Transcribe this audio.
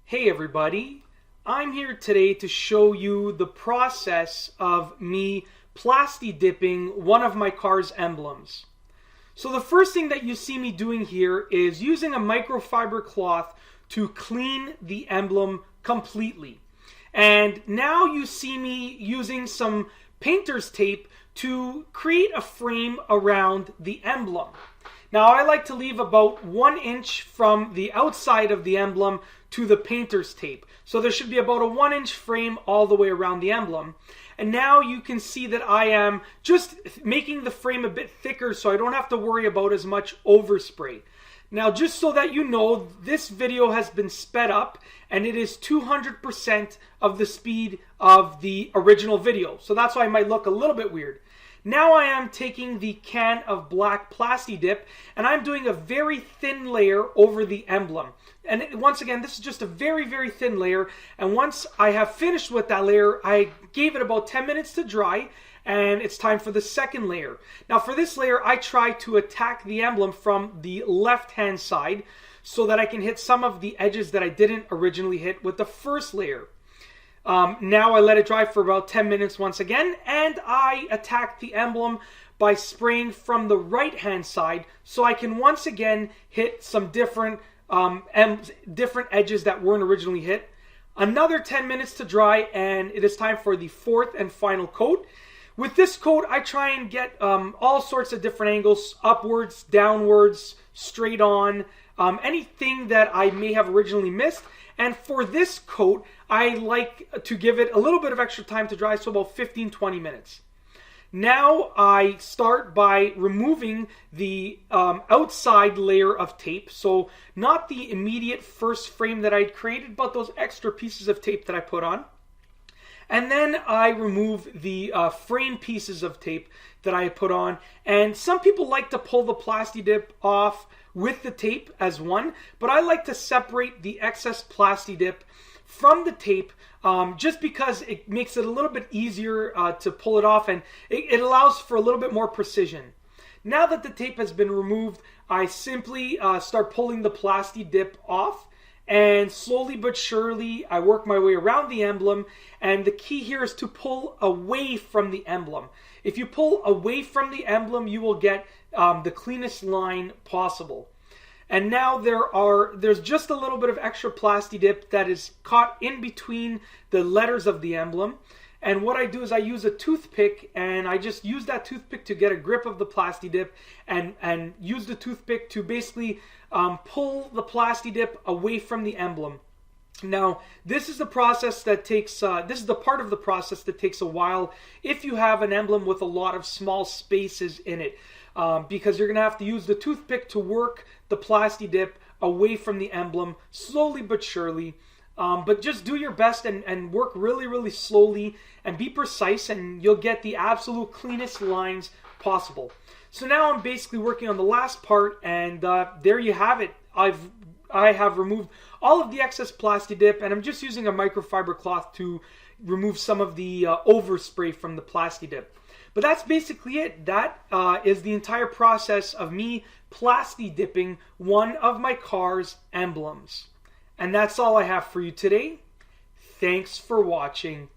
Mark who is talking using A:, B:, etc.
A: Hey everybody, I'm here today to show you the process of me Plastidipping one of my car's emblems. So the first thing that you see me doing here is using a microfiber cloth to clean the emblem completely. And now you see me using some painter's tape to create a frame around the emblem. Now I like to leave about 1 inch from the outside of the emblem to the painter's tape. So there should be about a 1 inch frame all the way around the emblem. And now you can see that I am just making the frame a bit thicker so I don't have to worry about as much overspray. Now just so that you know, this video has been sped up and it is 200% of the speed of the original video. So that's why it might look a little bit weird. Now I am taking the can of black Plastidip and I'm doing a very thin layer over the emblem. And once again, this is just a very, very thin layer. And once I have finished with that layer, I gave it about 10 minutes to dry and it's time for the second layer. Now for this layer, I try to attack the emblem from the left-hand side so that I can hit some of the edges that I didn't originally hit with the first layer. Now I let it dry for about 10 minutes once again, and I attack the emblem by spraying from the right hand side so I can once again hit some different edges that weren't originally hit. Another 10 minutes to dry, and it is time for the fourth and final coat. With this coat, I try and get all sorts of different angles, upwards, downwards, straight on, anything that I may have originally missed. And for this coat, I like to give it a little bit of extra time to dry, so about 15-20 minutes. Now I start by removing the outside layer of tape, so not the immediate first frame that I'd created, but those extra pieces of tape that I put on. And then I remove the frame pieces of tape that I put on. And some people like to pull the Plastidip off with the tape as one, but I like to separate the excess Plastidip from the tape just because it makes it a little bit easier to pull it off, and it allows for a little bit more precision. Now that the tape has been removed, I simply start pulling the Plastidip off, and slowly but surely I work my way around the emblem, and the key here is to pull away from the emblem. If you pull away from the emblem, you will get the cleanest line possible. And now there's just a little bit of extra Plastidip that is caught in between the letters of the emblem. And what I do is I use a toothpick, and I just use that toothpick to get a grip of the Plastidip and use the toothpick to basically pull the Plastidip away from the emblem. Now, this is the process that takes, this is the part of the process that takes a while if you have an emblem with a lot of small spaces in it. Because you're going to have to use the toothpick to work the Plastidip away from the emblem, slowly but surely. But just do your best and work really, really slowly and be precise, and you'll get the absolute cleanest lines possible. So now I'm basically working on the last part, and there you have it. I have removed all of the excess Plastidip, and I'm just using a microfiber cloth to remove some of the overspray from the Plastidip. But that's basically it. That is the entire process of me Plastidipping one of my car's emblems. And that's all I have for you today. Thanks for watching.